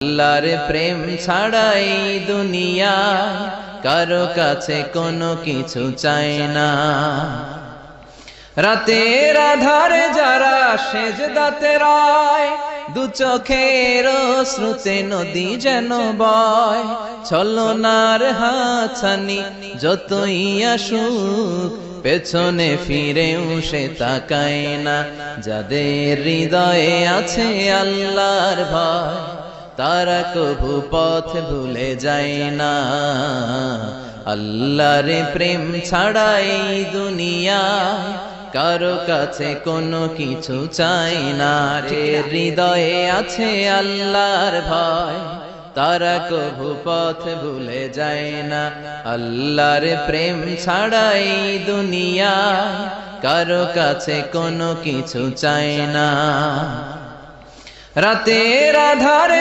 আল্লাহর প্রেম ছাড়াই দুনিয়া কারো কাছে কোনো কিছু চায় না। রাতের আধারে যারা সেজদাতে রয়, দু চোখের শ্রুতে নদী যেন বয়। ছলনার হাতছানি যতই আসুক, পেছনে ফিরেও সে তাকায় না। যাদের হৃদয়ে আছে আল্লাহর ভয়, তারা কভু পথ ভুলে যায় না। আল্লাহর প্রেম ছাড়াই দুনিয়া কারো কাছে কোনো কিছু চাই না। হৃদয়ে আছে আল্লাহর ভয়, তারা কভু পথ ভুলে যায় না। আল্লাহর প্রেম ছাড়াই দুনিয়া কারো কাছে কোনো কিছু চাই না। রাতের আধারে